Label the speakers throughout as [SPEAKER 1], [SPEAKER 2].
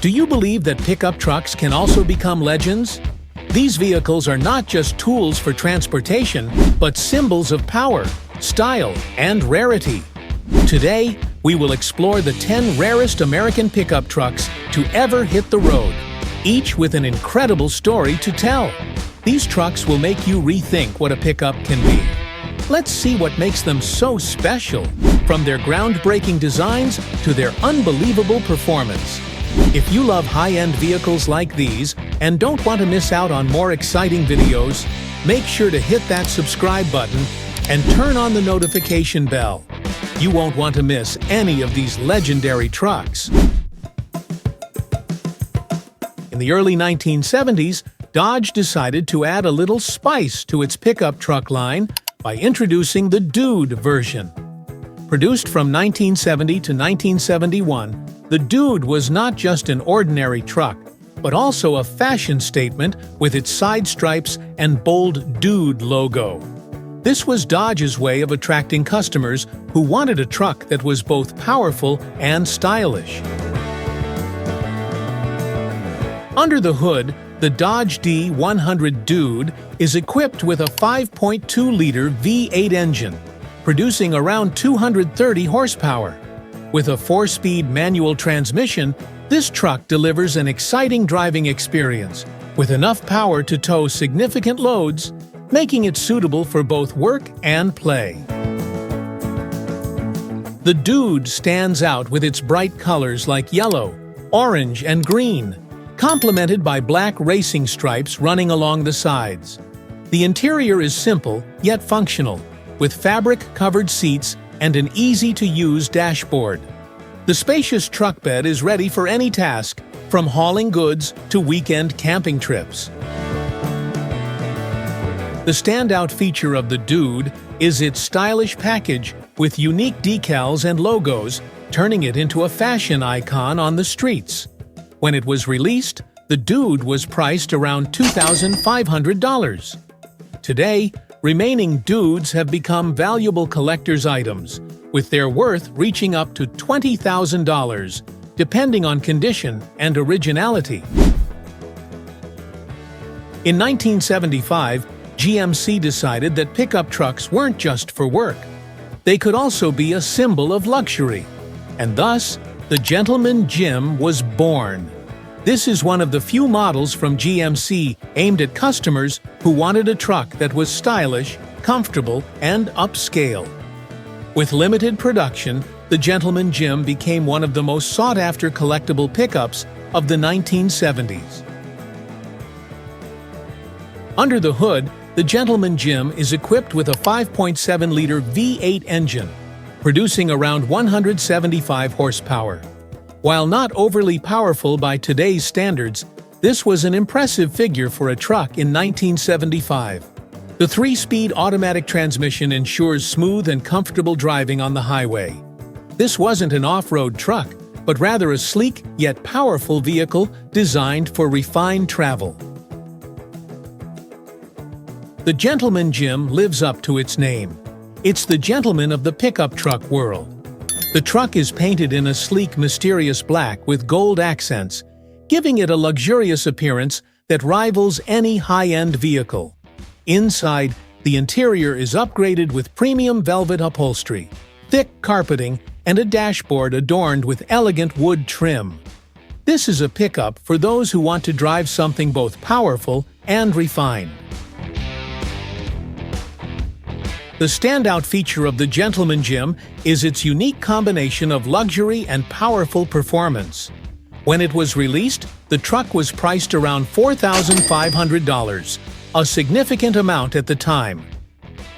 [SPEAKER 1] Do you believe that pickup trucks can also become legends? These vehicles are not just tools for transportation, but symbols of power, style, and rarity. Today, we will explore the 10 rarest American pickup trucks to ever hit the road, each with an incredible story to tell. These trucks will make you rethink what a pickup can be. Let's see what makes them so special, from their groundbreaking designs to their unbelievable performance. If you love high-end vehicles like these and don't want to miss out on more exciting videos, make sure to hit that subscribe button and turn on the notification bell. You won't want to miss any of these legendary trucks. In the early 1970s, Dodge decided to add a little spice to its pickup truck line by introducing the Dude version. Produced from 1970 to 1971, the Dude was not just an ordinary truck, but also a fashion statement with its side stripes and bold Dude logo. This was Dodge's way of attracting customers who wanted a truck that was both powerful and stylish. Under the hood, the Dodge D100 Dude is equipped with a 5.2-liter V8 engine, producing around 230 horsepower. With a 4-speed manual transmission, this truck delivers an exciting driving experience, with enough power to tow significant loads, making it suitable for both work and play. The Dude stands out with its bright colors like yellow, orange, and green, complemented by black racing stripes running along the sides. The interior is simple yet functional, with fabric-covered seats and an easy-to-use dashboard. The spacious truck bed is ready for any task, from hauling goods to weekend camping trips. The standout feature of the Dude is its stylish package with unique decals and logos, turning it into a fashion icon on the streets. When it was released, the Dude was priced around $2,500. Today, remaining Dudes have become valuable collector's items, with their worth reaching up to $20,000, depending on condition and originality. In 1975, GMC decided that pickup trucks weren't just for work. They could also be a symbol of luxury, and thus, the Gentleman Jim was born. This is one of the few models from GMC aimed at customers who wanted a truck that was stylish, comfortable, and upscale. With limited production, the Gentleman Jim became one of the most sought-after collectible pickups of the 1970s. Under the hood, the Gentleman Jim is equipped with a 5.7-liter V8 engine, producing around 175 horsepower. While not overly powerful by today's standards, this was an impressive figure for a truck in 1975. The 3-speed automatic transmission ensures smooth and comfortable driving on the highway. This wasn't an off-road truck, but rather a sleek yet powerful vehicle designed for refined travel. The Gentleman Jim lives up to its name. It's the gentleman of the pickup truck world. The truck is painted in a sleek, mysterious black with gold accents, giving it a luxurious appearance that rivals any high-end vehicle. Inside, the interior is upgraded with premium velvet upholstery, thick carpeting, and a dashboard adorned with elegant wood trim. This is a pickup for those who want to drive something both powerful and refined. The standout feature of the Gentleman Jim is its unique combination of luxury and powerful performance. When it was released, the truck was priced around $4,500, a significant amount at the time.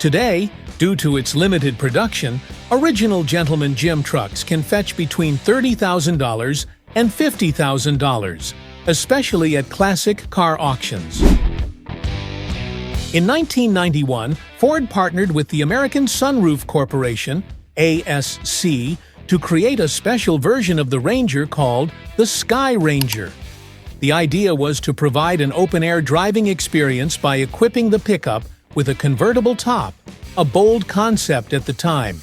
[SPEAKER 1] Today, due to its limited production, original Gentleman Jim trucks can fetch between $30,000 and $50,000, especially at classic car auctions. In 1991, Ford partnered with the American Sunroof Corporation, ASC, to create a special version of the Ranger called the Sky Ranger. The idea was to provide an open-air driving experience by equipping the pickup with a convertible top, a bold concept at the time.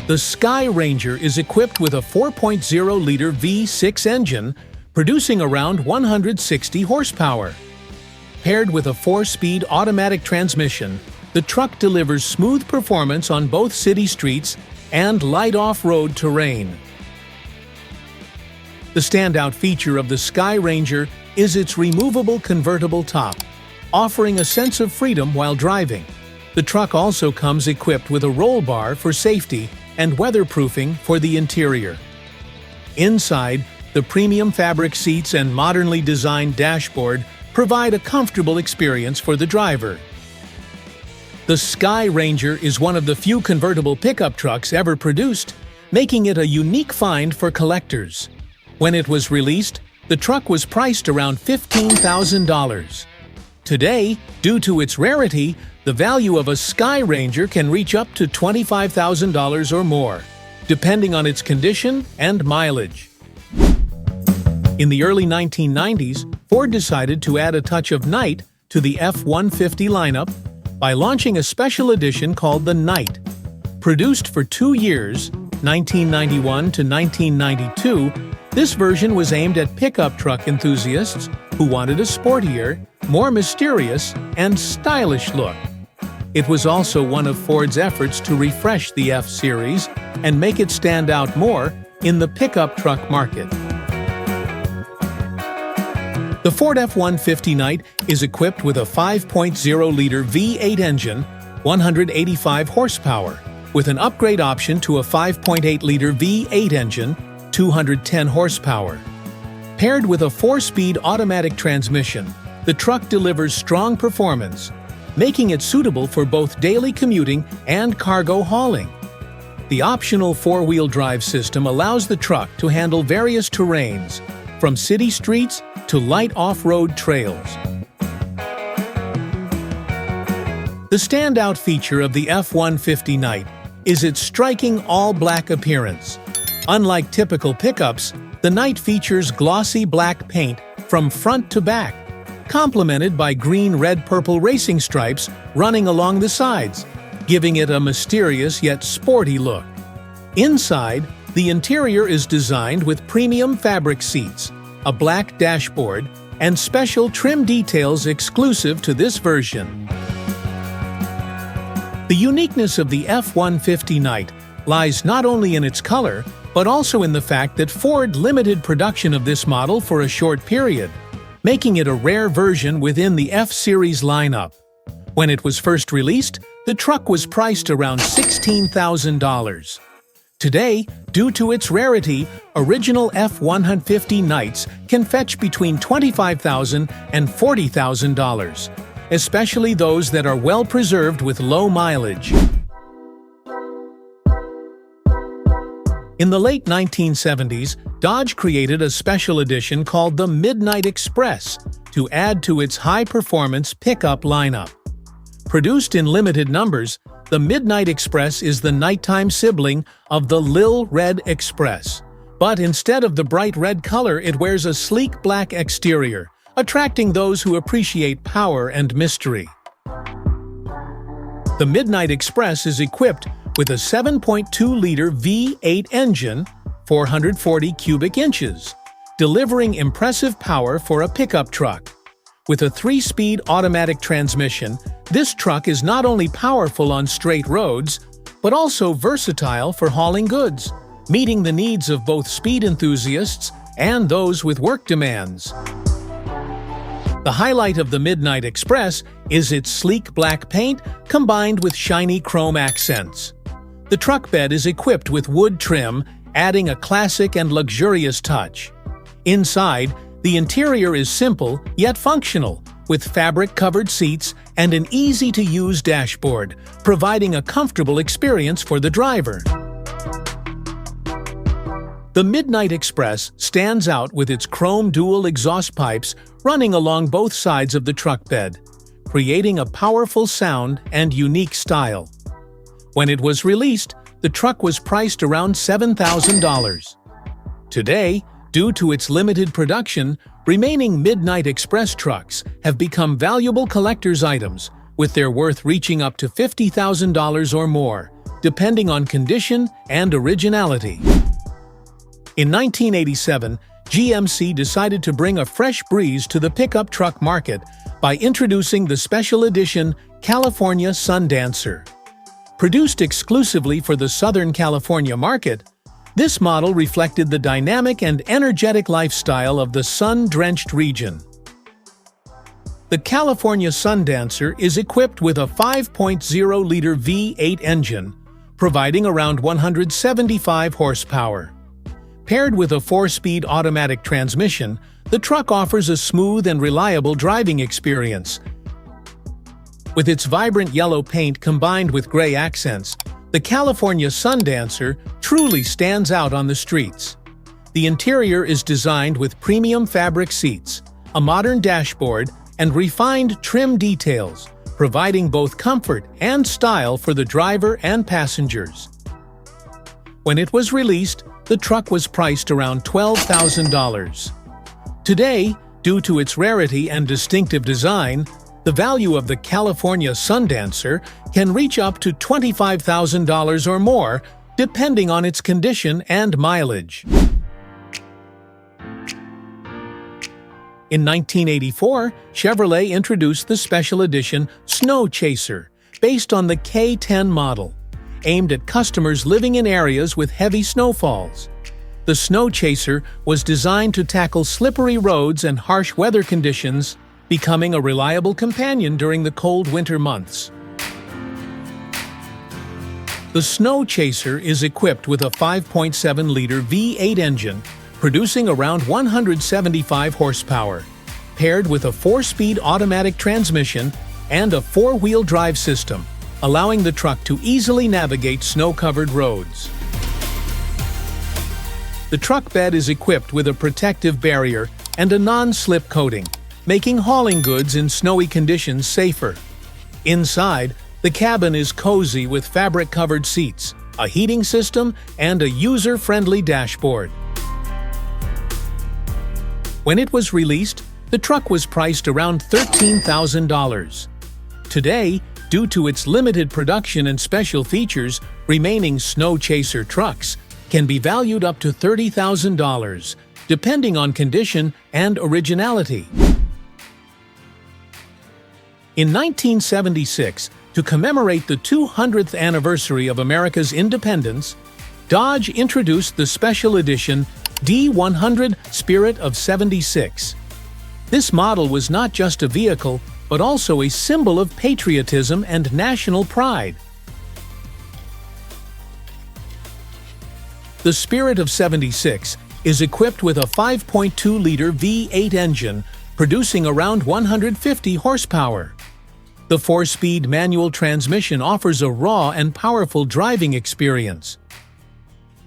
[SPEAKER 1] The Sky Ranger is equipped with a 4.0-liter V6 engine, producing around 160 horsepower. Paired with a 4-speed automatic transmission, the truck delivers smooth performance on both city streets and light off-road terrain. The standout feature of the Sky Ranger is its removable convertible top, offering a sense of freedom while driving. The truck also comes equipped with a roll bar for safety and weatherproofing for the interior. Inside, the premium fabric seats and modernly designed dashboard provide a comfortable experience for the driver. The Sky Ranger is one of the few convertible pickup trucks ever produced, making it a unique find for collectors. When it was released, the truck was priced around $15,000. Today, due to its rarity, the value of a Sky Ranger can reach up to $25,000 or more, depending on its condition and mileage. In the early 1990s, Ford decided to add a touch of night to the F-150 lineup by launching a special edition called the Night. Produced for 2 years, 1991 to 1992, this version was aimed at pickup truck enthusiasts who wanted a sportier, more mysterious, and stylish look. It was also one of Ford's efforts to refresh the F-Series and make it stand out more in the pickup truck market. The Ford F-150 Night is equipped with a 5.0-liter V8 engine, 185 horsepower, with an upgrade option to a 5.8-liter V8 engine, 210 horsepower. Paired with a 4-speed automatic transmission, the truck delivers strong performance, making it suitable for both daily commuting and cargo hauling. The optional 4-wheel drive system allows the truck to handle various terrains, from city streets to light off-road trails. The standout feature of the F-150 Night is its striking all-black appearance. Unlike typical pickups, the Night features glossy black paint from front to back, complemented by green, red, purple racing stripes running along the sides, giving it a mysterious yet sporty look. Inside, the interior is designed with premium fabric seats, a black dashboard, and special trim details exclusive to this version. The uniqueness of the F-150 Night lies not only in its color, but also in the fact that Ford limited production of this model for a short period, making it a rare version within the F-Series lineup. When it was first released, the truck was priced around $16,000. Today, due to its rarity, original F-150 Nights can fetch between $25,000 and $40,000, especially those that are well preserved with low mileage. In the late 1970s, Dodge created a special edition called the Midnight Express to add to its high-performance pickup lineup. Produced in limited numbers, the Midnight Express is the nighttime sibling of the Lil Red Express. But instead of the bright red color, it wears a sleek black exterior, attracting those who appreciate power and mystery. The Midnight Express is equipped with a 7.2-liter V8 engine, 440 cubic inches, delivering impressive power for a pickup truck. With a 3-speed automatic transmission, this truck is not only powerful on straight roads, but also versatile for hauling goods, meeting the needs of both speed enthusiasts and those with work demands. The highlight of the Midnight Express is its sleek black paint combined with shiny chrome accents. The truck bed is equipped with wood trim, adding a classic and luxurious touch. Inside, the interior is simple yet functional, with fabric-covered seats and an easy-to-use dashboard, providing a comfortable experience for the driver. The Midnight Express stands out with its chrome dual exhaust pipes running along both sides of the truck bed, creating a powerful sound and unique style. When it was released, the truck was priced around $7,000. Today, due to its limited production, remaining Midnight Express trucks have become valuable collector's items, with their worth reaching up to $50,000 or more, depending on condition and originality. In 1987, GMC decided to bring a fresh breeze to the pickup truck market by introducing the special edition California Sundancer. Produced exclusively for the Southern California market, this model reflected the dynamic and energetic lifestyle of the sun-drenched region. The California Sundancer is equipped with a 5.0-liter V8 engine, providing around 175 horsepower. Paired with a 4-speed automatic transmission, the truck offers a smooth and reliable driving experience. With its vibrant yellow paint combined with gray accents, the California Sundancer truly stands out on the streets. The interior is designed with premium fabric seats, a modern dashboard, and refined trim details, providing both comfort and style for the driver and passengers. When it was released, the truck was priced around $12,000. Today, due to its rarity and distinctive design, the value of the California Sundancer can reach up to $25,000 or more, depending on its condition and mileage. In 1984, Chevrolet introduced the special edition Snow Chaser, based on the K10 model, aimed at customers living in areas with heavy snowfalls. The Snow Chaser was designed to tackle slippery roads and harsh weather conditions, becoming a reliable companion during the cold winter months. The Snow Chaser is equipped with a 5.7-liter V8 engine, producing around 175 horsepower, paired with a 4-speed automatic transmission and a 4-wheel drive system, allowing the truck to easily navigate snow-covered roads. The truck bed is equipped with a protective barrier and a non-slip coating, making hauling goods in snowy conditions safer. Inside, the cabin is cozy with fabric-covered seats, a heating system, and a user-friendly dashboard. When it was released, the truck was priced around $13,000. Today, due to its limited production and special features, remaining Snow Chaser trucks can be valued up to $30,000, depending on condition and originality. In 1976, to commemorate the 200th anniversary of America's independence, Dodge introduced the special edition D100 Spirit of 76. This model was not just a vehicle, but also a symbol of patriotism and national pride. The Spirit of 76 is equipped with a 5.2-liter V8 engine, producing around 150 horsepower. The 4-speed manual transmission offers a raw and powerful driving experience.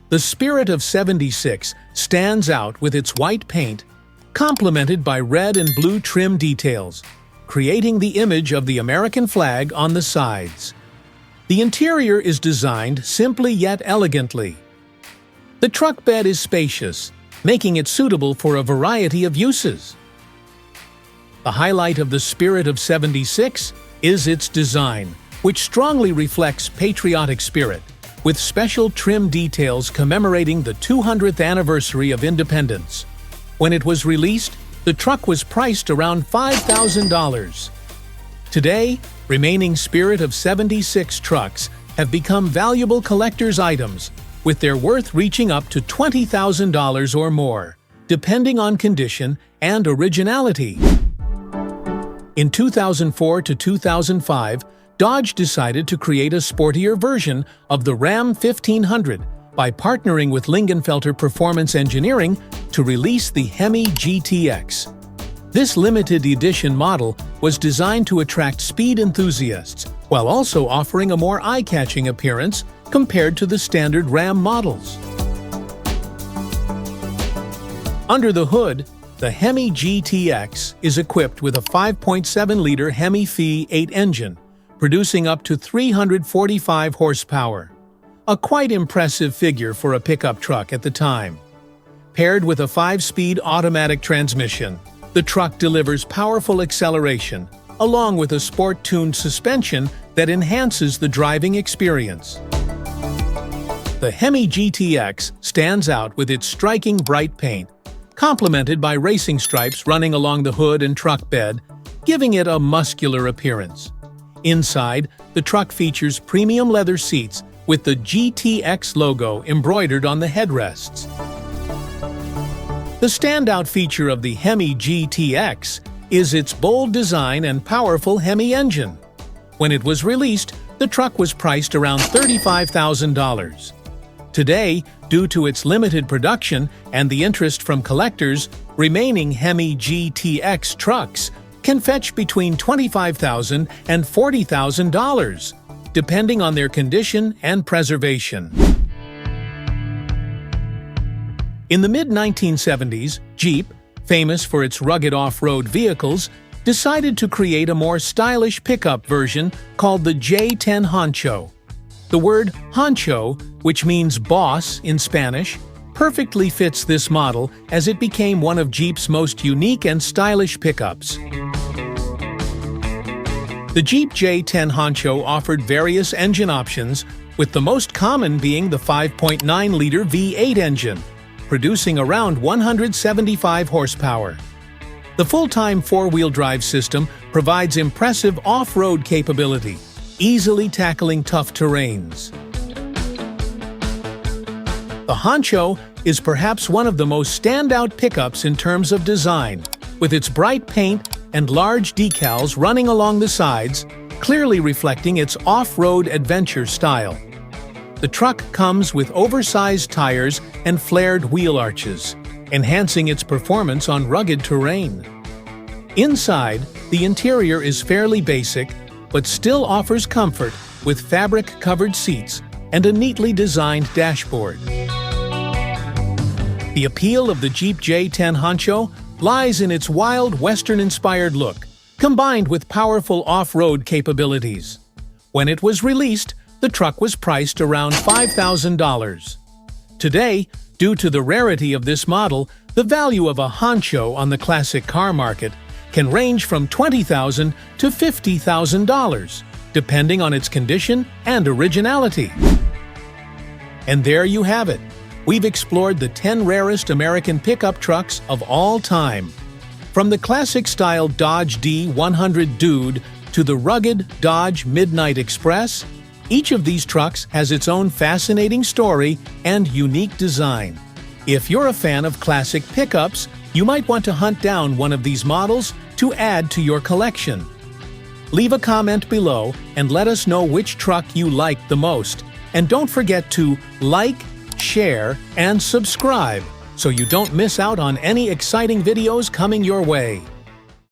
[SPEAKER 1] The Spirit of 76 stands out with its white paint, complemented by red and blue trim details, creating the image of the American flag on the sides. The interior is designed simply yet elegantly. The truck bed is spacious, making it suitable for a variety of uses. The highlight of the Spirit of 76 is its design, which strongly reflects patriotic spirit, with special trim details commemorating the 200th anniversary of independence. When it was released, the truck was priced around $5,000. Today, remaining Spirit of 76 trucks have become valuable collector's items, with their worth reaching up to $20,000 or more, depending on condition and originality. In 2004 to 2005, Dodge decided to create a sportier version of the Ram 1500 by partnering with Lingenfelter Performance Engineering to release the Hemi GTX. This limited edition model was designed to attract speed enthusiasts, while also offering a more eye-catching appearance compared to the standard Ram models. Under the hood, the Hemi GTX is equipped with a 5.7-liter Hemi V8 engine, producing up to 345 horsepower. A quite impressive figure for a pickup truck at the time. Paired with a 5-speed automatic transmission, the truck delivers powerful acceleration, along with a sport-tuned suspension that enhances the driving experience. The Hemi GTX stands out with its striking bright paint, complemented by racing stripes running along the hood and truck bed, giving it a muscular appearance. Inside, the truck features premium leather seats with the GTX logo embroidered on the headrests. The standout feature of the Hemi GTX is its bold design and powerful Hemi engine. When it was released, the truck was priced around $35,000. Today, due to its limited production and the interest from collectors, remaining Hemi GTX trucks can fetch between $25,000 and $40,000, depending on their condition and preservation. In the mid-1970s, Jeep, famous for its rugged off-road vehicles, decided to create a more stylish pickup version called the J10 Honcho. The word honcho, which means boss in Spanish, perfectly fits this model as it became one of Jeep's most unique and stylish pickups. The Jeep J10 Honcho offered various engine options, with the most common being the 5.9-liter V8 engine, producing around 175 horsepower. The full-time four-wheel drive system provides impressive off-road capability, easily tackling tough terrains. The Honcho is perhaps one of the most standout pickups in terms of design, with its bright paint and large decals running along the sides, clearly reflecting its off-road adventure style. The truck comes with oversized tires and flared wheel arches, enhancing its performance on rugged terrain. Inside, the interior is fairly basic, but still offers comfort with fabric-covered seats and a neatly designed dashboard. The appeal of the Jeep J10 Honcho lies in its wild Western-inspired look, combined with powerful off-road capabilities. When it was released, the truck was priced around $5,000. Today, due to the rarity of this model, the value of a Honcho on the classic car market can range from $20,000 to $50,000, depending on its condition and originality. And there you have it. We've explored the 10 rarest American pickup trucks of all time. From the classic-style Dodge D100 Dude to the rugged Dodge Midnight Express, each of these trucks has its own fascinating story and unique design. If you're a fan of classic pickups, you might want to hunt down one of these models to add to your collection. Leave a comment below and let us know which truck you like the most. And don't forget to like, share, and subscribe so you don't miss out on any exciting videos coming your way.